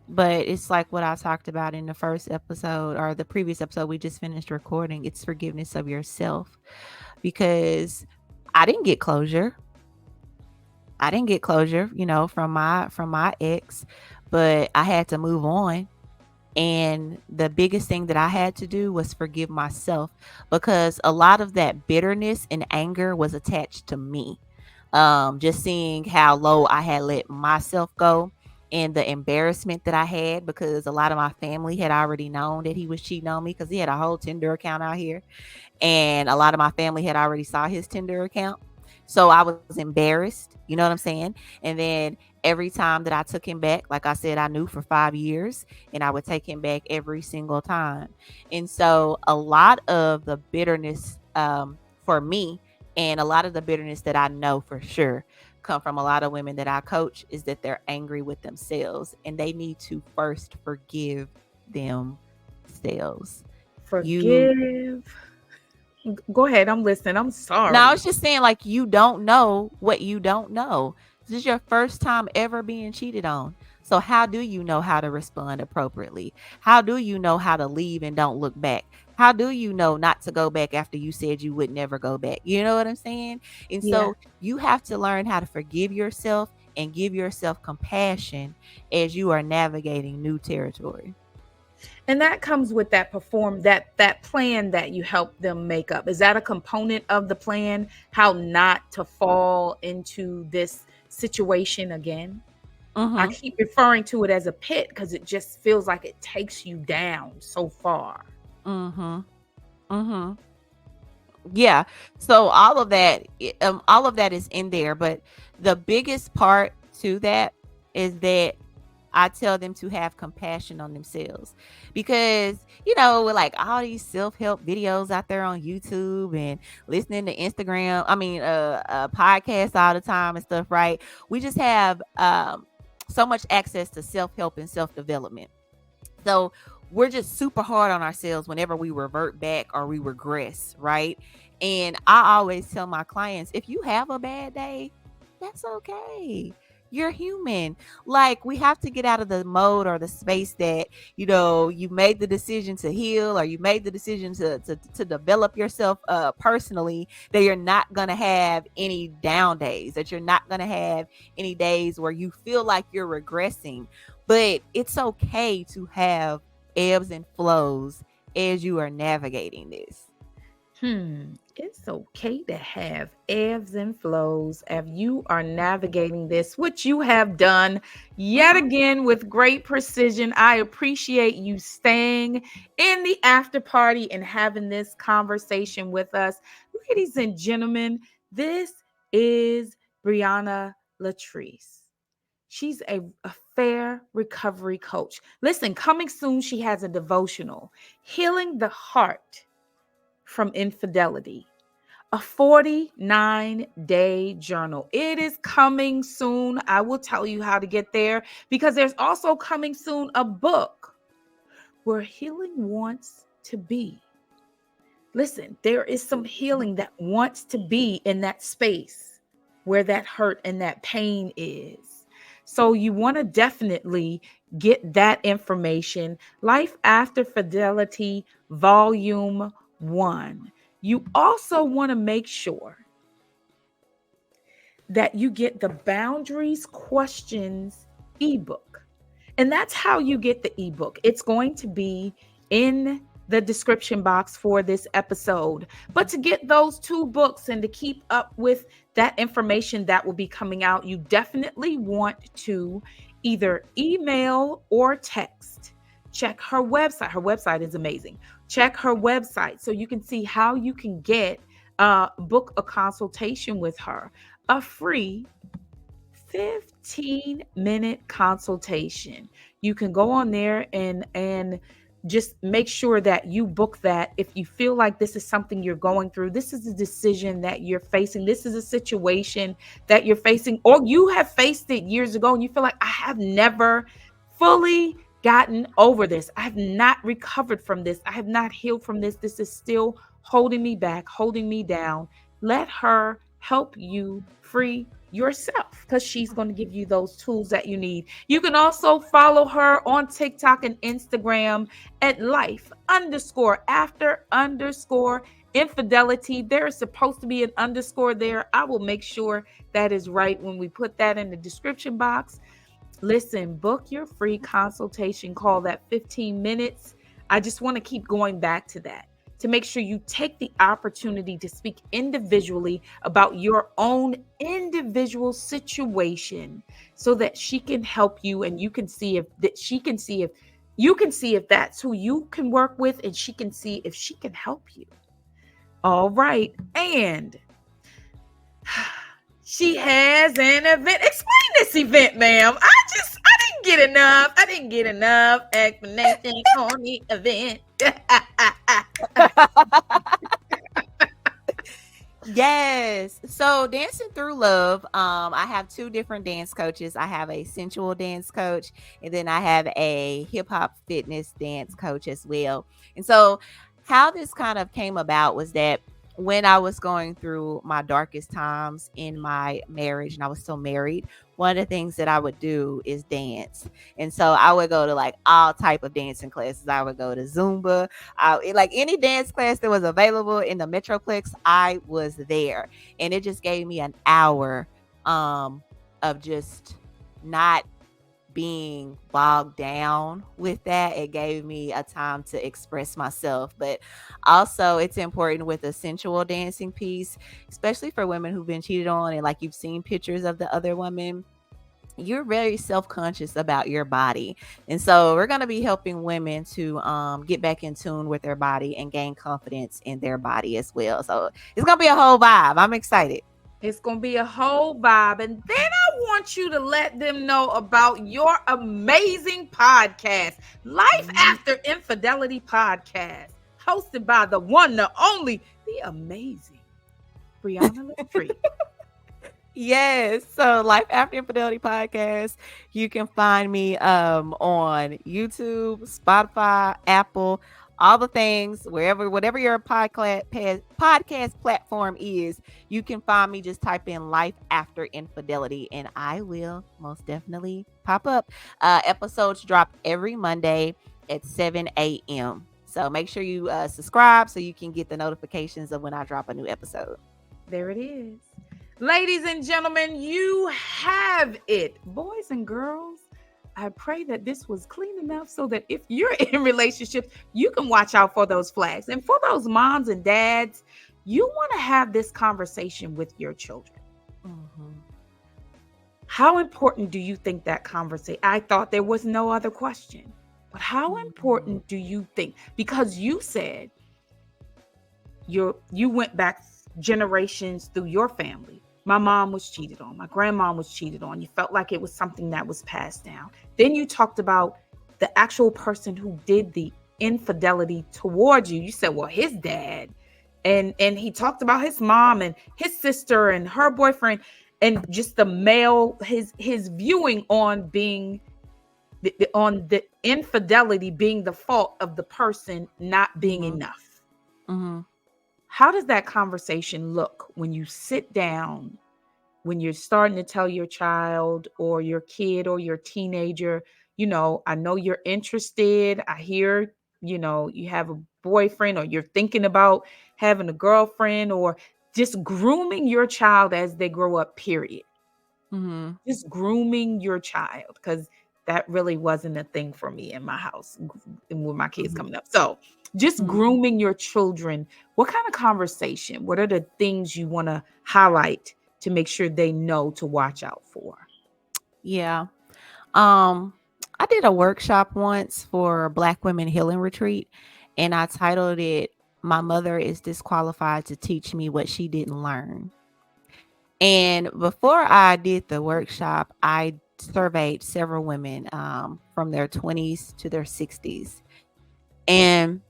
But it's like what I talked about in the first episode or the previous episode we just finished recording. It's forgiveness of yourself, because I didn't get closure. From my ex, but I had to move on. And the biggest thing that I had to do was forgive myself, because a lot of that bitterness and anger was attached to me. Just seeing how low I had let myself go, and the embarrassment that I had, because a lot of my family had already known that he was cheating on me, because he had a whole Tinder account out here, and a lot of my family had already saw his Tinder account. So I was embarrassed, you know what I'm saying? And then every time that I took him back, like I said, I knew for 5 years, and I would take him back every single time. And so a lot of the bitterness for me, and a lot of the bitterness that I know for sure come from a lot of women that I coach, is that they're angry with themselves, and they need to first forgive themselves. Forgive. Go ahead, I'm listening. I'm sorry. No, I was just saying, like, you don't know what you don't know. This is your first time ever being cheated on. So how do you know how to respond appropriately? How do you know how to leave and don't look back? How do you know not to go back after you said you would never go back? You know what I'm saying? And so you have to learn how to forgive yourself and give yourself compassion as you are navigating new territory. And that comes with that that plan that you help them make up. Is that a component of the plan? How not to fall into this situation again? I keep referring to it as a pit because it just feels like it takes you down so far. Yeah. So all of that is in there, but the biggest part to that is that I tell them to have compassion on themselves, because, with like all these self-help videos out there on YouTube and listening to podcasts all the time and stuff, right? We just have so much access to self-help and self-development. So we're just super hard on ourselves whenever we revert back or we regress, right? And I always tell my clients, if you have a bad day, that's okay. You're human. Like, we have to get out of the mode or the space that, you made the decision to heal, or you made the decision to develop yourself personally, that you're not going to have any down days, that you're not going to have any days where you feel like you're regressing. But it's okay to have ebbs and flows as you are navigating this. It's okay to have ebbs and flows as you are navigating this, which you have done yet again with great precision. I appreciate you staying in the after party and having this conversation with us. Ladies and gentlemen, this is Briaina Latrice. She's a fair recovery coach. Listen, coming soon, she has a devotional, Healing the Heart from Infidelity, a 49-day journal. It is coming soon. I will tell you how to get there, because there's also coming soon a book, Where Healing Wants to Be. Listen, there is some healing that wants to be in that space where that hurt and that pain is. So you want to definitely get that information. Life After Fidelity, Volume 1. You also want to make sure that you get the Boundaries Questions ebook. And that's how you get the ebook. It's going to be in the description box for this episode. But to get those two books and to keep up with that information that will be coming out, you definitely want to either email or text. Check her website. Her website is amazing. Check her website so you can see how you can book a consultation with her, a free 15-minute consultation. You can go on there and just make sure that you book that. If you feel like this is something you're going through, this is a decision that you're facing, this is a situation that you're facing, or you have faced it years ago and you feel like, I have never fully gotten over this. I have not recovered from this. I have not healed from this. This is still holding me back, holding me down. Let her help you free yourself, because she's going to give you those tools that you need. You can also follow her on TikTok and Instagram at life_after_infidelity. There is supposed to be an underscore there. I will make sure that is right when we put that in the description box. Listen, book your free consultation call, that 15 minutes. I just want to keep going back to that, to make sure you take the opportunity to speak individually about your own individual situation, so that she can help you, and you can see if that's who you can work with, and she can see if she can help you. All right. And she has an event. Explain this event, ma'am. I didn't get enough explanation on the event. Yes. So Dancing Through Love, I have two different dance coaches. I have a sensual dance coach, and then I have a hip hop fitness dance coach as well. And so how this kind of came about was that when I was going through my darkest times in my marriage, and I was still married, one of the things that I would do is dance. And so I would go to like all type of dancing classes. I would go to Zumba, like any dance class that was available in the Metroplex, I was there. And it just gave me an hour of just not being bogged down with that. It gave me a time to express myself. But also, it's important with a sensual dancing piece, especially for women who've been cheated on, and like you've seen pictures of the other women, you're very self-conscious about your body. And so we're going to be helping women to get back in tune with their body and gain confidence in their body as well. So it's going to be a whole vibe. I'm excited. It's going to be a whole vibe. And then I want you to let them know about your amazing podcast, Life After Infidelity Podcast, hosted by the one, the only, the amazing Briaina Latrice. Yes. So Life After Infidelity Podcast, you can find me on YouTube, Spotify, Apple, all the things, whatever your podcast platform is, you can find me. Just type in Life After Infidelity, and I will most definitely pop up. Episodes drop every Monday at 7 a.m. So make sure you subscribe so you can get the notifications of when I drop a new episode. There it is. Ladies and gentlemen, you have it. Boys and girls, I pray that this was clean enough so that if you're in relationships, you can watch out for those flags. And for those moms and dads, you want to have this conversation with your children. Mm-hmm. How important do you think that conversation? I thought there was no other question, but how important do you think? Because you said you went back generations through your family. My mom was cheated on. My grandma was cheated on. You felt like it was something that was passed down. Then you talked about the actual person who did the infidelity towards you. You said, well, his dad. And he talked about his mom and his sister and her boyfriend, and just the male, his viewing on being on the infidelity being the fault of the person not being enough. Mm-hmm. How does that conversation look when you sit down, when you're starting to tell your child or your kid or your teenager, I know you're interested. I hear, you have a boyfriend, or you're thinking about having a girlfriend, or just grooming your child as they grow up, period. Mm-hmm. Just grooming your child, because that really wasn't a thing for me in my house with my kids coming up. So just grooming your children. What kind of conversation? What are the things you want to highlight to make sure they know to watch out for? Yeah. I did a workshop once for Black Women Healing Retreat, and I titled it, "My Mother is Disqualified to Teach Me What She Didn't Learn." And before I did the workshop, I surveyed several women from their 20s to their 60s. And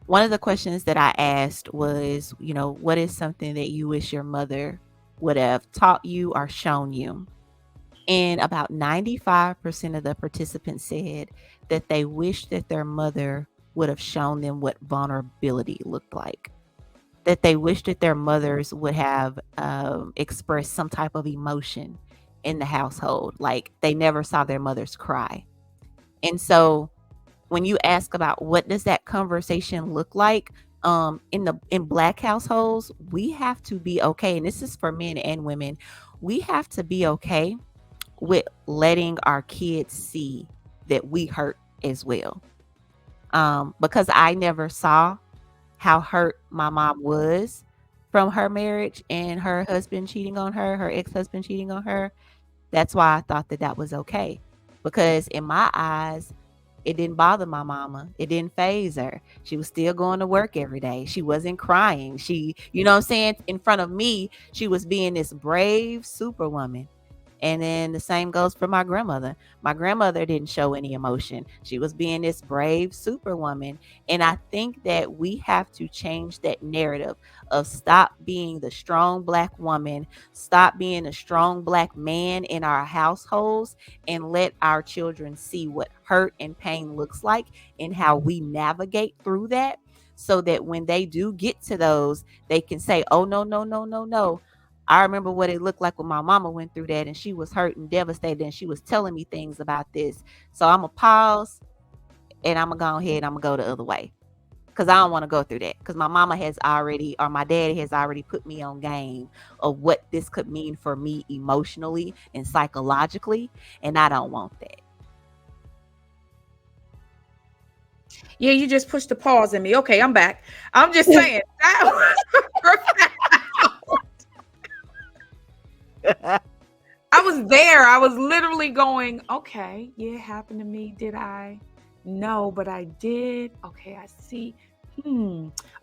one of the questions that I asked was, what is something that you wish your mother would have taught you or shown you? And about 95% of the participants said that they wish that their mother would have shown them what vulnerability looked like, that they wish that their mothers would have expressed some type of emotion in the household. Like they never saw their mothers cry. And so when you ask about what does that conversation look like, in Black households, we have to be okay. And this is for men and women. We have to be okay with letting our kids see that we hurt as well. Because I never saw how hurt my mom was from her marriage and her husband cheating on her, her ex-husband cheating on her. That's why I thought that was okay. Because in my eyes, it didn't bother my mama. It didn't faze her. She was still going to work every day. She wasn't crying. She, in front of me, she was being this brave superwoman. And then the same goes for my grandmother. My grandmother didn't show any emotion. She was being this brave superwoman. And I think that we have to change that narrative of stop being the strong Black woman, stop being a strong Black man in our households, and let our children see what hurt and pain looks like and how we navigate through that, so that when they do get to those, they can say, oh, no, no, no, no, no. I remember what it looked like when my mama went through that, and she was hurt and devastated, and she was telling me things about this. So I'm going to pause, and I'm going to go ahead and I'm going to go the other way, because I don't want to go through that, because my mama has already, or my daddy has already put me on game of what this could mean for me emotionally and psychologically, and I don't want that. Yeah, you just pushed the pause in me. Okay, I'm back. I'm just saying that was perfect. I was there. I was literally going, okay, yeah, it happened to me. Did I? No, but I did. Okay, I see.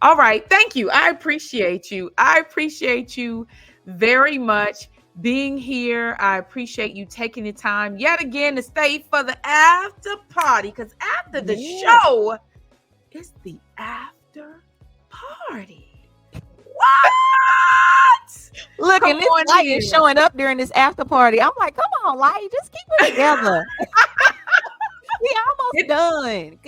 All right. Thank you. I appreciate you. I appreciate you very much being here. I appreciate you taking the time yet again to stay for the after party, because after the show is the after party. What? Look, and this light is showing up during this after party. I'm like, come on, light, just keep it together. We almost done.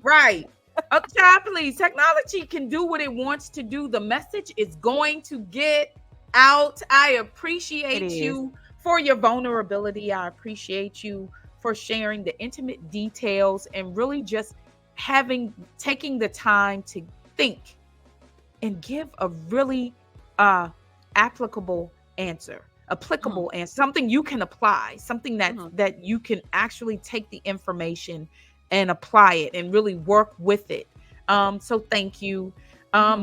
Right. Child, please. Technology can do what it wants to do. The message is going to get out. I appreciate you for your vulnerability. I appreciate you for sharing the intimate details and really just taking the time to think and give a really applicable answer, and something you can apply, something that you can actually take the information and apply it and really work with it. So thank you.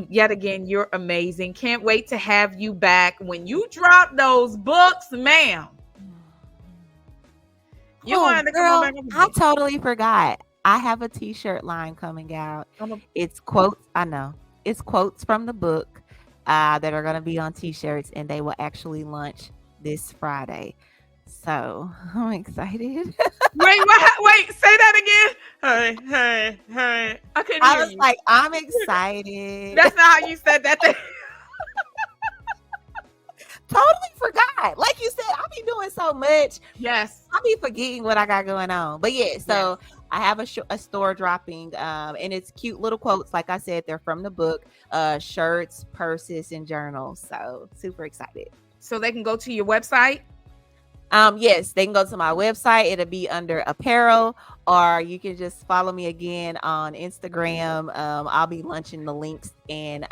Yet again, you're amazing. Can't wait to have you back when you drop those books, ma'am. You wanted to come on back? I totally forgot. I have a t-shirt line coming out. It's quotes. I know. It's quotes from the book that are going to be on t-shirts, and they will actually launch this Friday. So I'm excited. Wait, say that again. Hey. I was like, I'm excited. That's not how you said that. Totally forgot. Like you said, I be doing so much. Yes. I be forgetting what I got going on. But yeah, so I have a store dropping, and it's cute little quotes. Like I said, they're from the book, shirts, purses, and journals. So super excited. So they can go to your website? Yes, they can go to my website. It'll be under apparel, or you can just follow me again on Instagram. I'll be launching the links, and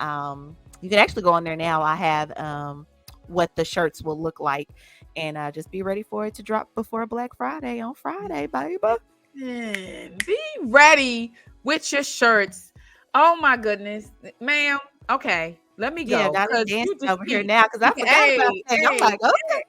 you can actually go on there now. I have what the shirts will look like, and just be ready for it to drop before Black Friday on Friday, baby. Be ready with your shirts. Oh my goodness, ma'am. Okay, let me go. Yeah, got to dance over here now because I forgot about that. I'm like, okay.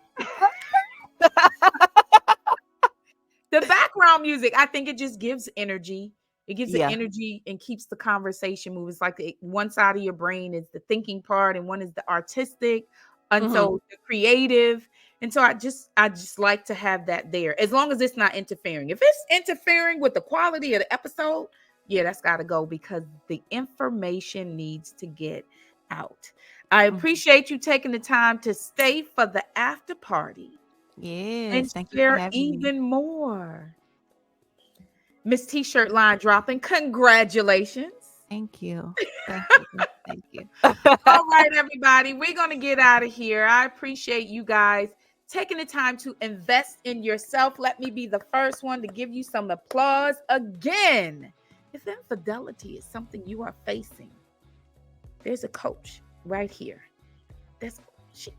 The background music, I think it just gives energy. It gives it energy and keeps the conversation moving. It's like one side of your brain is the thinking part, and one is the artistic, and so the creative. And so I just like to have that there, as long as it's not interfering. If it's interfering with the quality of the episode, that's got to go, because the information needs to get out. I appreciate you taking the time to stay for the after party. Yes, and thank you for having even me. more. Miss T-shirt line dropping. Congratulations. Thank you. Thank you. All right, everybody. We're going to get out of here. I appreciate you guys taking the time to invest in yourself. Let me be the first one to give you some applause again. If infidelity is something you are facing, there's a coach right here. She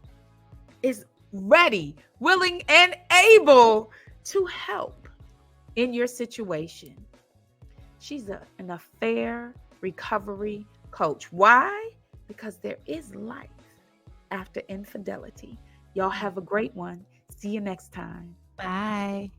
is ready, willing, and able to help in your situation. She's an affair recovery coach. Why? Because there is life after infidelity. Y'all have a great one. See you next time. Bye.